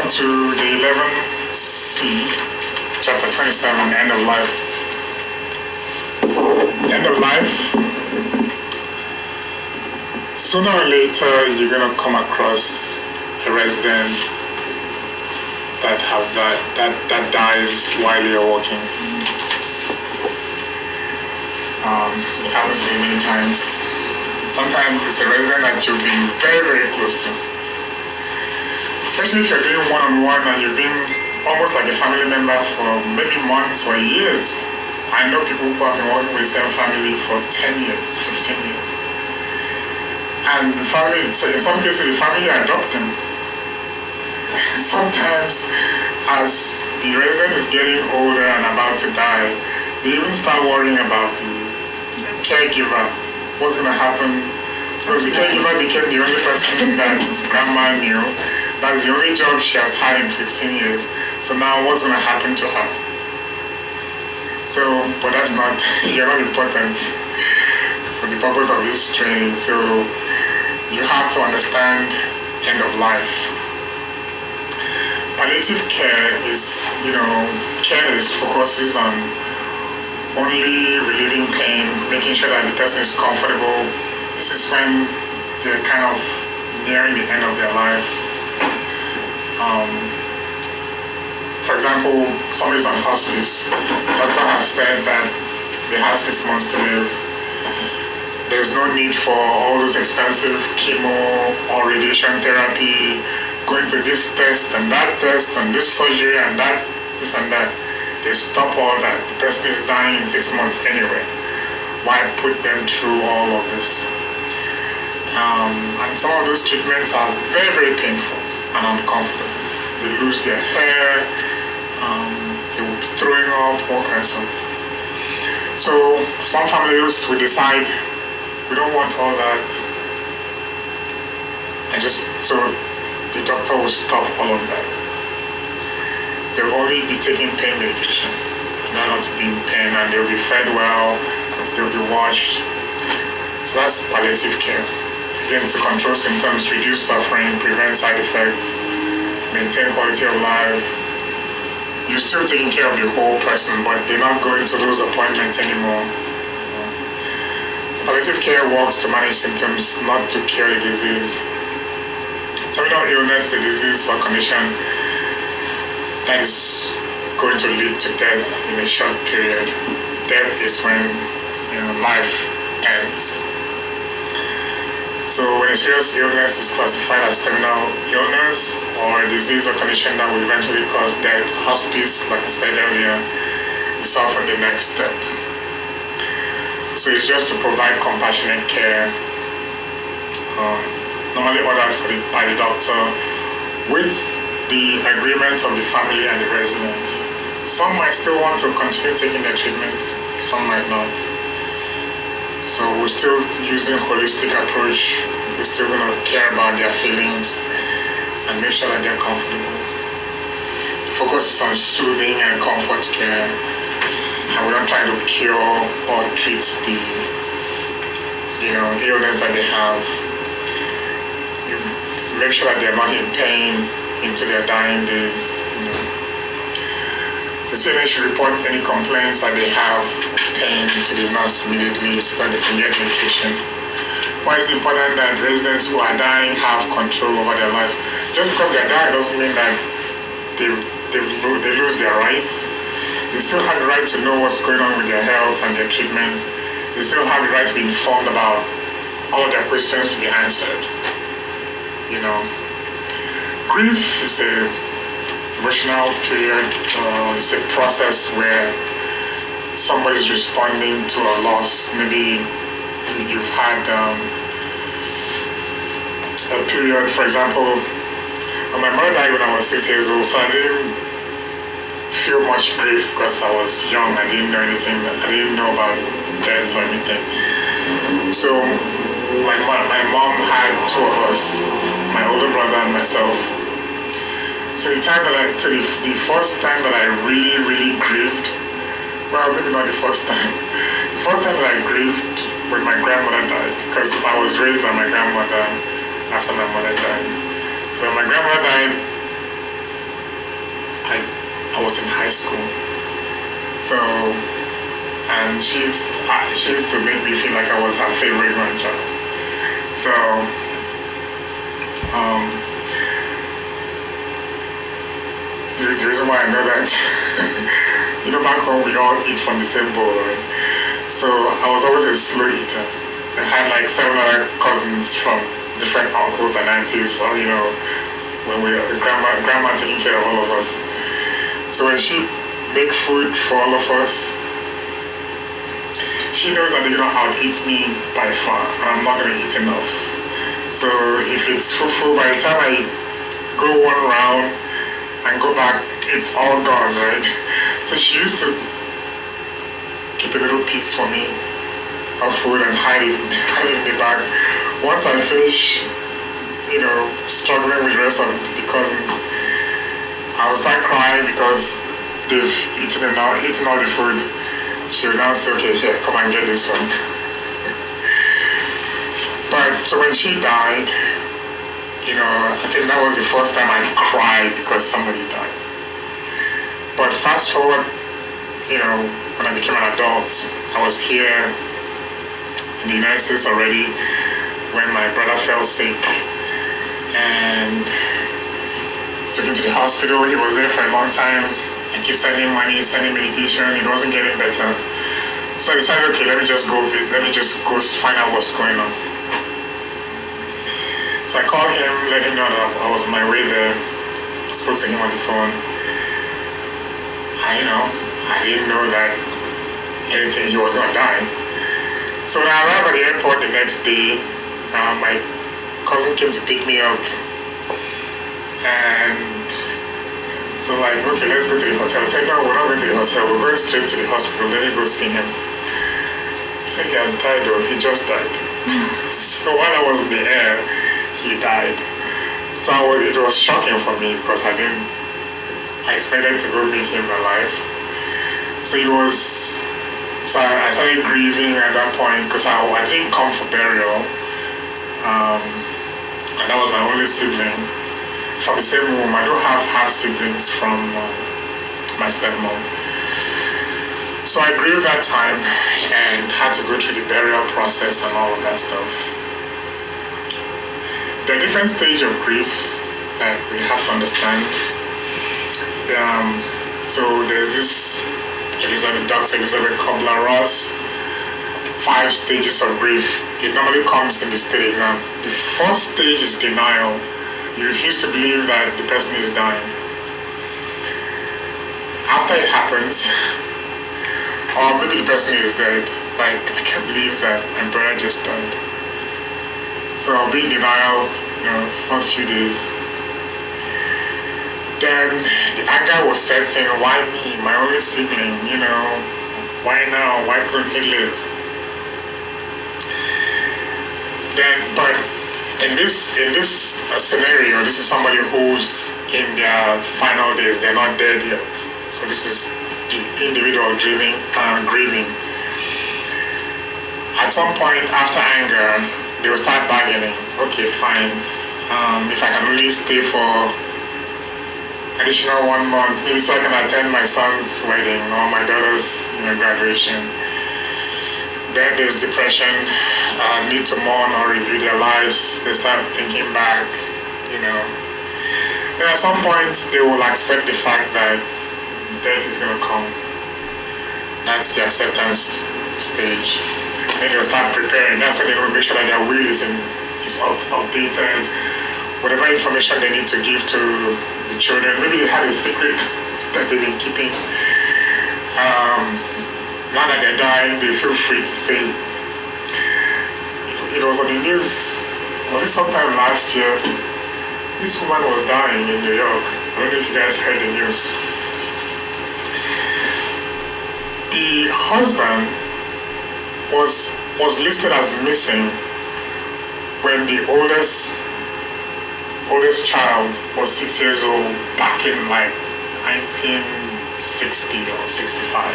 come to the 11C, chapter 27, end of life. End of life. Sooner or later, you're going to come across a resident that dies while you're walking. It happens to me many times. Sometimes it's a resident that you've been very, very close to. Especially if you're doing one-on-one and you've been almost like a family member for maybe months or years. I know people who have been working with the same family for 10 years, 15 years. And the family, so in some cases, the family adopt them. Sometimes, as the resident is getting older and about to die, they even start worrying about the caregiver. What's going to happen? Because the caregiver became the only person that grandma knew. That's the only job she has had in 15 years. So now what's going to happen to her? So, but that's not, you're not important for the purpose of this training. So you have to understand end of life. Palliative care is, care that focuses on only relieving pain, making sure that the person is comfortable. This is when they're kind of nearing the end of their life. For example, somebody's on hospice. Doctors have said that they have 6 months to live. There's no need for all those expensive chemo or radiation therapy, going to this test and that test and this surgery and that, this and that. They stop all that. The person is dying in 6 months anyway. Why put them through all of this? And some of those treatments are very, very painful and uncomfortable. They lose their hair, they will be throwing up, all kinds of. So some families will decide, we don't want all that. So the doctor will stop all of that. They'll only be taking pain medication. They're not to be in pain, and they'll be fed well, they'll be washed. So that's palliative care. Again, to control symptoms, reduce suffering, prevent side effects, maintain quality of life. You're still taking care of the whole person, but they're not going to those appointments anymore. So palliative care works to manage symptoms, not to cure the disease. Terminal illness is a disease or condition that is going to lead to death in a short period. Death is when life ends. So when a serious illness is classified as terminal illness or a disease or condition that will eventually cause death, hospice, like I said earlier, is often the next step. So it's just to provide compassionate care, normally ordered by the doctor with the agreement of the family and the resident. Some might still want to continue taking their treatment, some might not. So we're still using a holistic approach. We're still going to care about their feelings and make sure that they're comfortable. The focus is on soothing and comfort care. And we're not trying to cure or treat the illness that they have. You make sure that they're not in pain into their dying days. So CNA should report any complaints that they have pain to the nurse immediately so that they can get medication. Why is it important that residents who are dying have control over their life? Just because they're dying doesn't mean that they lose their rights. They still have the right to know what's going on with their health and their treatment. They still have the right to be informed about all of their questions to be answered. Grief is a emotional period, it's a process where somebody's responding to a loss. Maybe you've had a period, for example, my mother died when I was 6 years old, so I didn't feel much grief because I was young. I didn't know anything. I didn't know about death or anything. So my mom had 2 of us, my older brother and myself. So the first time that I really, really grieved, well, maybe not the first time. The first time that I grieved when my grandmother died, because I was raised by my grandmother after my mother died. So when my grandmother died, I was in high school. So, and she used to make me feel like I was her favorite grandchild. So, um, the reason why I know that, back home we all eat from the same bowl, right? So I was always a slow eater. I had like 7 other cousins from different uncles and aunties, or when grandma taking care of all of us. So when she make food for all of us, she knows that they're gonna out-eat me by far, and I'm not gonna eat enough. So if it's fufu, by the time I go one round and go back, it's all gone, right? So she used to keep a little piece for me of food and hide it in the bag. Once I finish, struggling with the rest of the cousins, I would start crying because they've eaten all the food. She would now say, okay, here, come and get this one. But so when she died, I think that was the first time I cried because somebody died. But fast forward, when I became an adult, I was here in the United States already when my brother fell sick and took him to the hospital. He was there for a long time. I keep sending money, sending medication. It wasn't getting better. So I decided, okay, let me just go find out what's going on. So I called him, let him know that I was on my way there. I spoke to him on the phone. I didn't know that he was going to die. So when I arrived at the airport the next day, my cousin came to pick me up. And so okay, let's go to the hotel. I said, no, we're not going to the hotel. We're going straight to the hospital. Let me go see him. He said he has died though. He just died. So while I was in the air, he died. So it was shocking for me because I expected to go meet him alive. So I started grieving at that point because I didn't come for burial. And that was my only sibling from the same womb. I don't have half siblings from my stepmom. So I grieved that time and had to go through the burial process and all of that stuff. There are different stages of grief that we have to understand. So there's this Dr. Elizabeth Kubler-Ross, 5 stages of grief. It normally comes in the state exam. The first stage is denial. You refuse to believe that the person is dying. After it happens, or maybe the person is dead, I can't believe that my brother just died. So I'll be in denial, first few days. Then the anger was set, saying, why me, my only sibling, why now, why couldn't he live? But in this scenario, this is somebody who's in their final days, they're not dead yet. So this is the individual grieving. At some point after anger, they will start bargaining. Okay, fine. If I can only stay for additional 1 month, maybe so I can attend my son's wedding or my daughter's graduation. Then there's depression, need to mourn or review their lives. They start thinking back, Then at some point, they will accept the fact that death is going to come. That's the acceptance stage. Then they'll start preparing. That's when they will make sure that their will is updated. Whatever information they need to give to the children. Maybe they have a secret that they've been keeping. Now that they're dying, they feel free to say. It was on the news, was it sometime last year? This woman was dying in New York. I don't know if you guys heard the news. The husband was listed as missing when the oldest child was 6 years old back in 1960 or 65.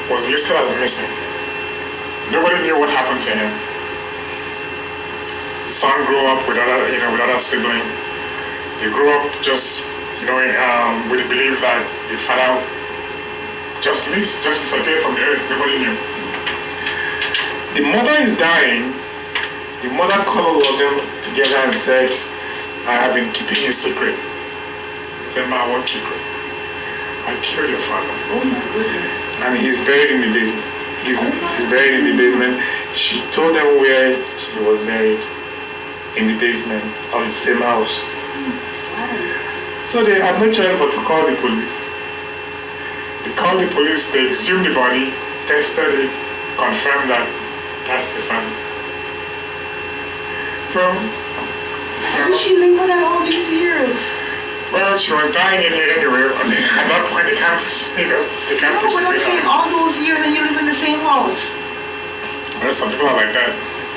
Was listed as missing. Nobody knew what happened to him. The son grew up with other sibling. They grew up just with the belief that the father just disappeared from the earth. Nobody knew. The mother is dying. The mother called all of them together and said, I have been keeping a secret. He said, Ma, what secret? I killed your father. Oh my goodness. And he's buried in the basement. He's buried in the basement. She told them where he was buried. In the basement of the same house. So they had no choice but to call the police. They called the police, they exhumed the body, tested it, confirmed that that's the family. So, how did she live with that all these years? Well, she was dying anyway. At that point, they can't proceed. They can't proceed. No, but I'm saying all those years and you live in the same house. Well, some people are like that.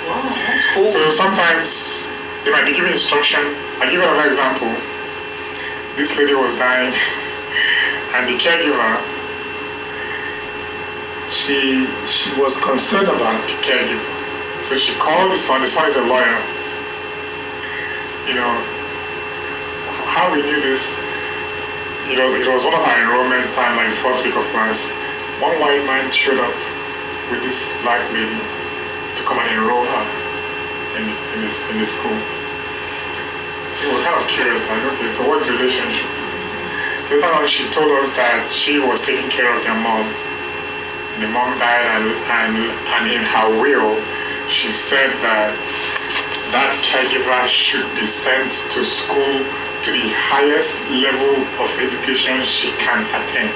Wow, that's cool. So sometimes they might be giving instruction. I'll give you another example. This lady was dying, and the caregiver, she was concerned about the caregiver. So she called the son. The son is a lawyer. How we knew this? It was one of our enrollment time, like the first week of class. One white man showed up with this black lady to come and enroll her in the school. We were kind of curious, like, okay, so what's the relationship? Later on, she told us that she was taking care of their mom. And the mom died, and in her will, she said that caregiver should be sent to school to the highest level of education she can attain.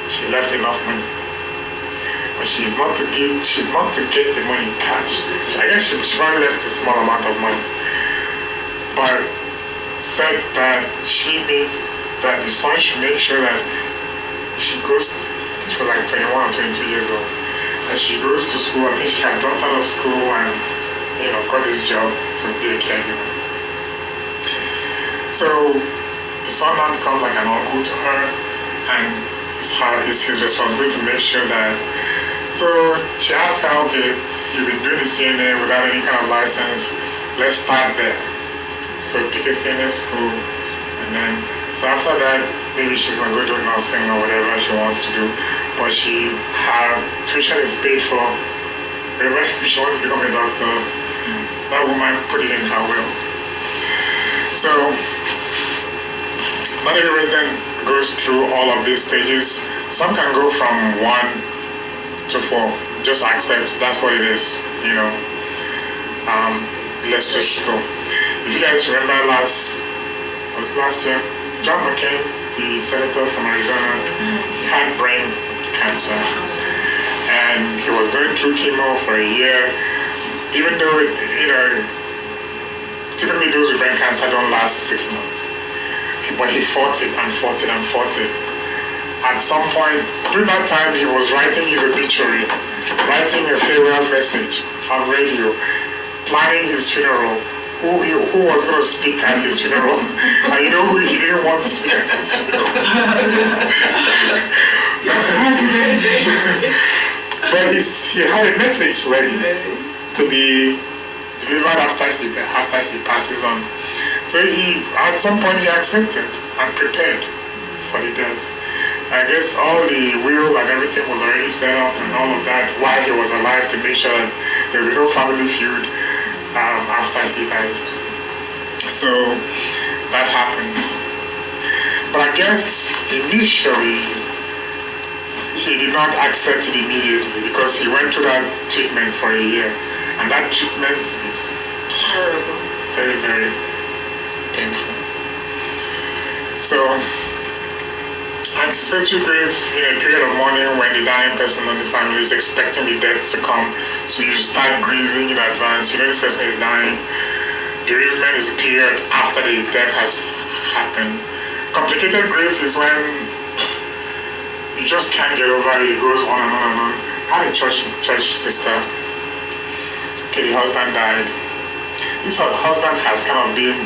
She left enough money. But she's not to get the money cash. I guess she probably left a small amount of money. But said that she needs that the son should make sure that she goes to, she was like 21 or 22 years old. And she goes to school. I think she had dropped out of school and got this job to be a caregiver. So the son now becomes like an uncle to her, and it's his responsibility to make sure that. So she asked her, okay, you've been doing the CNA without any kind of license, let's start there. So pick a CNA school, and then, so after that, maybe she's gonna go do nursing or whatever she wants to do, but her tuition is paid for. Wherever she wants to become a doctor, that woman put it in her will. So, not every resident goes through all of these stages. Some can go from 1 to 4. Just accept that's what it is, let's just go. If you guys remember last year, John McCain, the senator from Arizona, he had brain cancer. And he was going through chemo for a year, even though, typically those with brain cancer don't last 6 months. But he fought it and fought it and fought it. At some point, during that time, he was writing his obituary, writing a farewell message on radio, planning his funeral, who was going to speak at his funeral, and you know who he didn't want to speak at his funeral. But he had a message ready to be delivered after he passes on. So at some point he accepted and prepared for the death. I guess all the will and everything was already set up and all of that while he was alive to make sure that there will be no family feud after he dies. So that happens. But I guess initially he did not accept it immediately because he went through that treatment for a year. And that treatment is terrible, very, very painful. So, anticipatory grief in a period of mourning when the dying person in the family is expecting the death to come. So you start grieving in advance. You know this person is dying. Bereavement is a period after the death has happened. Complicated grief is when you just can't get over it. It goes on and on and on. I had a church sister. Okay, the husband died. This husband has kind of been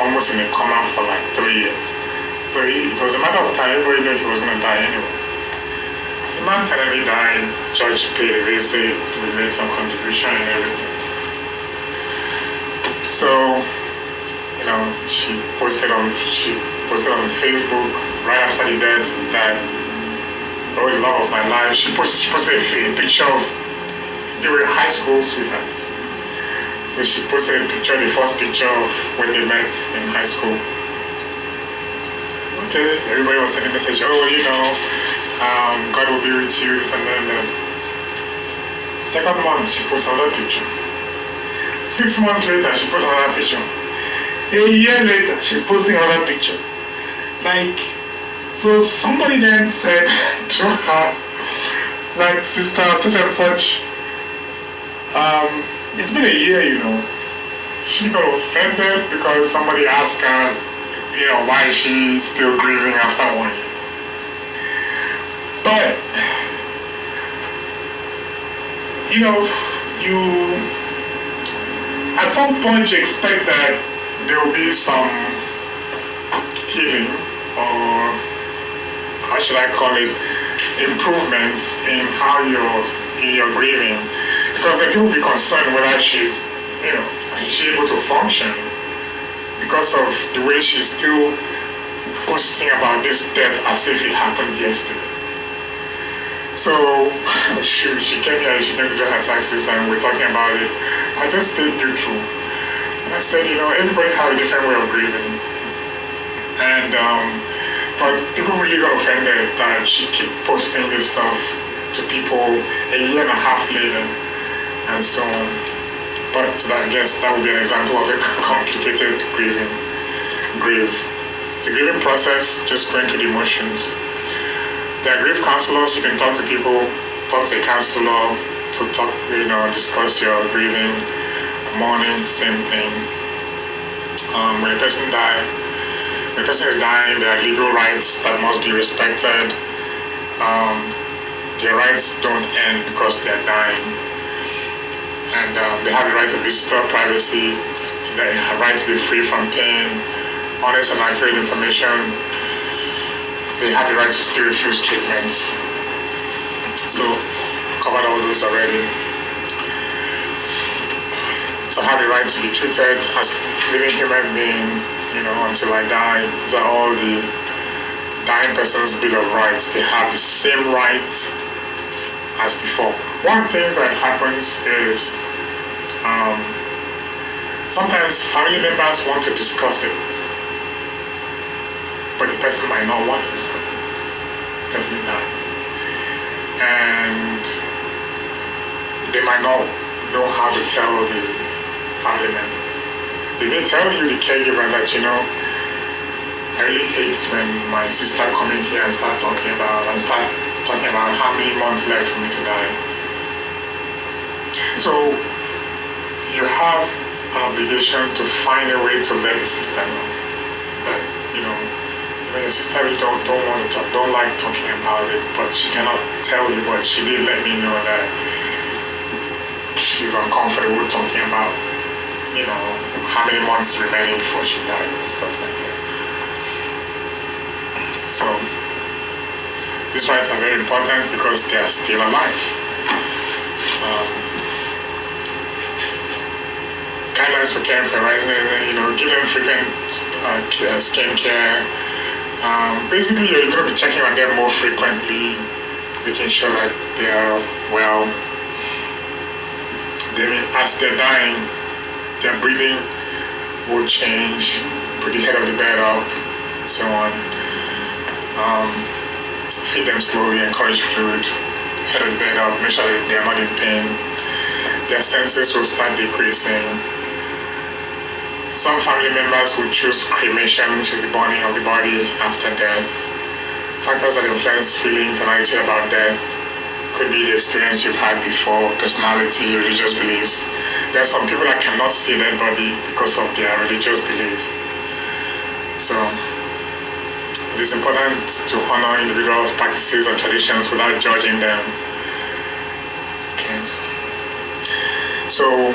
almost in a coma for like 3 years. So it was a matter of time. Everybody knew he was going to die anyway. The man finally died. Church paid a visit. We made some contribution and everything. So she posted on Facebook right after the death that, oh, the love of my life. She posted a picture of, they were high school sweethearts. So she posted a picture, the first picture of when they met in high school. Okay, everybody was sending a message, God will be with you, this and then. Second month, she posted another picture. 6 months later, she posted another picture. A year later, she's posting another picture. So somebody then said to her, sister, such and such, it's been a year, She got offended because somebody asked her, why is she still grieving after 1 year? But, at some point you expect that there will be some healing, or how should I call it, improvements in how you're grieving, because then people will be concerned whether is she able to function because of the way she's still posting about this death as if it happened yesterday. So she came here, she came to do her taxes, and we're talking about it. I just stayed neutral. And I said, everybody has a different way of grieving. And, but people really got offended that she keep posting this stuff to people a year and a half later, and so on. But I guess that would be an example of a complicated grief. It's a grieving process, just going through the emotions. There are grief counselors. You can talk to people, talk to a counselor to discuss your grieving. Mourning, same thing. When a person is dying, there are legal rights that must be respected. Their rights don't end because they're dying. And they have the right to visitor privacy, they have the right to be free from pain, honest and accurate information. They have the right to still refuse treatments. So, covered all those already. So I have the right to be treated as a living human being, until I die. These are all the dying person's Bill of Rights. They have the same rights as before. One thing that happens is sometimes family members want to discuss it, but the person might not want to discuss it. The person died. And they might not know how to tell the family members. They may tell you, the caregiver, that I really hate when my sister come in here and start talking about how many months left for me to die. So you have an obligation to find a way to let the sister know that your sister really don't want to talk, don't like talking about it, but she cannot tell you. But she did let me know that she's uncomfortable talking about how many months remaining before she dies and stuff like that. So these rights are very important because they are still alive. Guidelines for caring for rising, give them frequent skin care. Basically, you're going to be checking on them more frequently, making sure that they are well. As they're dying, their breathing will change, put the head of the bed up, and so on. Feed them slowly, encourage fluid, head of the bed up, make sure that they are not in pain. Their senses will start decreasing. Some family members will choose cremation, which is the burning of the body after death. Factors that influence feelings and attitude about death could be the experience you've had before, personality, religious beliefs. There are some people that cannot see their body because of their religious belief. So it is important to honor individuals' practices and traditions without judging them. Okay. So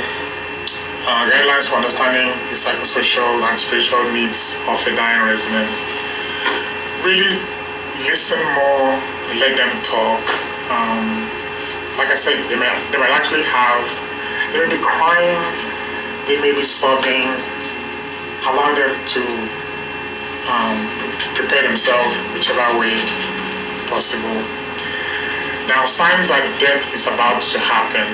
guidelines for understanding the psychosocial and spiritual needs of a dying resident. Really listen more, let them talk. Like I said, they might actually they may be crying, they may be sobbing. allow them to prepare themselves whichever way possible. Now, signs that death is about to happen,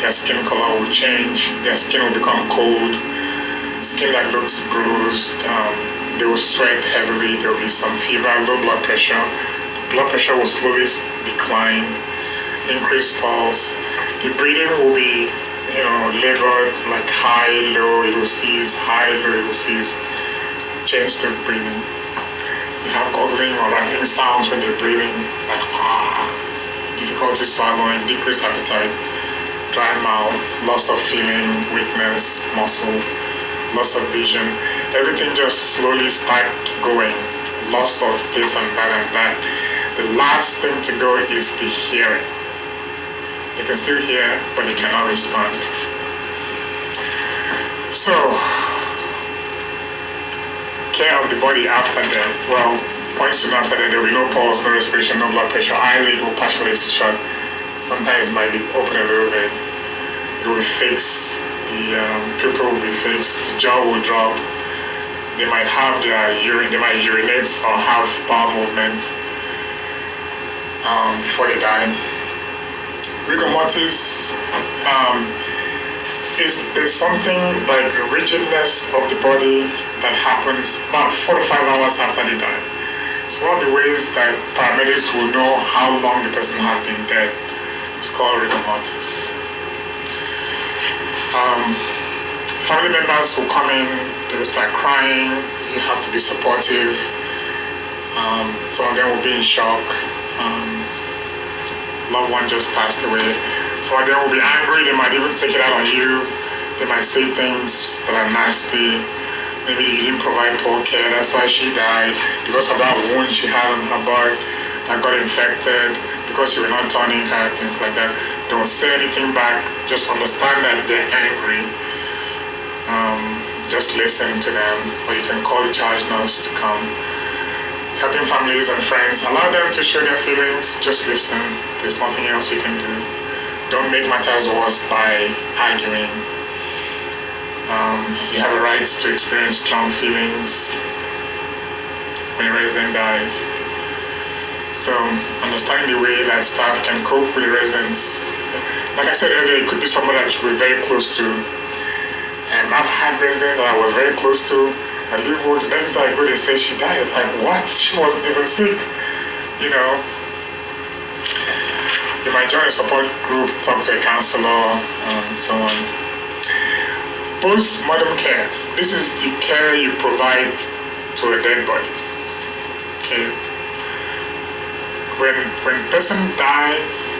their skin color will change, their skin will become cold, skin that looks bruised, they will sweat heavily, there will be some fever, low blood pressure. Blood pressure will slowly decline, increased pulse. The breathing will be, labored, like high, low, it will cease, high, low, it will cease. Change to breathing. You have gargling or rattling sounds when you're breathing, like difficulty swallowing, decreased appetite, dry mouth, loss of feeling, weakness, muscle, loss of vision. Everything just slowly start going. Loss of this and that and that. The last thing to go is the hearing. They can still hear, but they cannot respond. So, care of the body after death. Well, points to after death, there will be no pulse, no respiration, no blood pressure. Eyelid will partially shut. Sometimes it might be open a little bit. It will be fixed. The pupil will be fixed. The jaw will drop. They might have they might urinate or have bowel movement before they die. Rigor mortis there's something like the rigidness of the body that happens about 4 to 5 hours after they die. It's one of the ways that paramedics will know how long the person has been dead. It's called rigor mortis. Family members will come in, they will start crying, you have to be supportive. Some of them will be in shock. Loved one just passed away. Some of them will be angry, they might even take it out on you. They might say things that are nasty. Maybe you didn't provide poor care, that's why she died. Because of that wound she had on her butt that got infected, because you were not turning her, things like that. Don't say anything back, just understand that they're angry. Just listen to them, or you can call the charge nurse to come. Helping families and friends, allow them to show their feelings, just listen. There's nothing else you can do. Don't make matters worse by arguing. You have a right to experience strong feelings when a resident dies. So understanding the way that staff can cope with the residents. Like I said earlier, it could be someone that you were very close to. I've had residents that I was very close to. I leave work, the next day I go, they say she died. It's like, what? She wasn't even sick. You might join a support group, talk to a counselor, and so on. Post-mortem care. This is the care you provide to a dead body. Okay? When a person dies,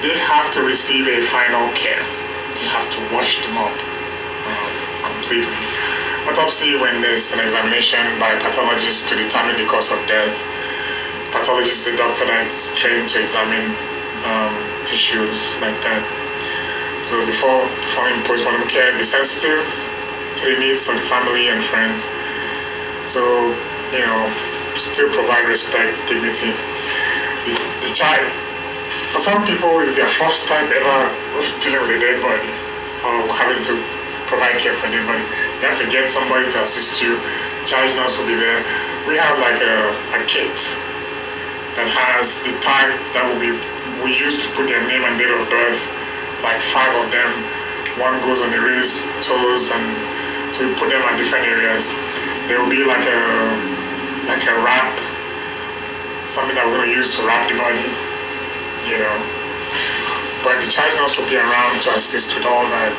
they have to receive a final care. You have to wash them up completely. Autopsy, when there's an examination by a pathologist to determine the cause of death. Pathologist is a doctor that's trained to examine tissues like that. So before performing postmortem care, be sensitive to the needs of the family and friends. So, still provide respect, dignity. The child, for some people, it's their first time ever dealing with a dead body or having to provide care for a dead body. You have to get somebody to assist you. Charge nurse will be there. We have like a kit that has the tag that we use to put their name and date of birth, like 5 of them. One goes on the wrist, toes, and so we put them at different areas. There will be like a wrap, something that we're going to use to wrap the body, But the charge nurse will be around to assist with all that.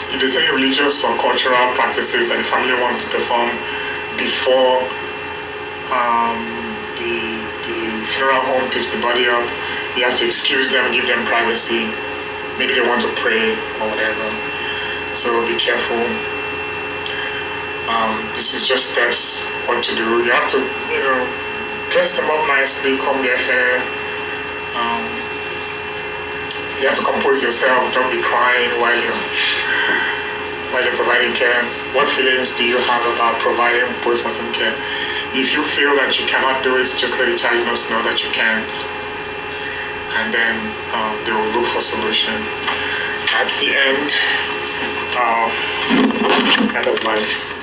If there's any religious or cultural practices that the family want to perform before the funeral home picks the body up, you have to excuse them, give them privacy. Maybe they want to pray or whatever. So be careful. This is just steps what to do. You have to, dress them up nicely, comb their hair. You have to compose yourself. Don't be crying while you're providing care. What feelings do you have about providing postmortem care? If you feel that you cannot do it, just let the child nurse know that you can't, and then they will look for a solution. That's the end of life.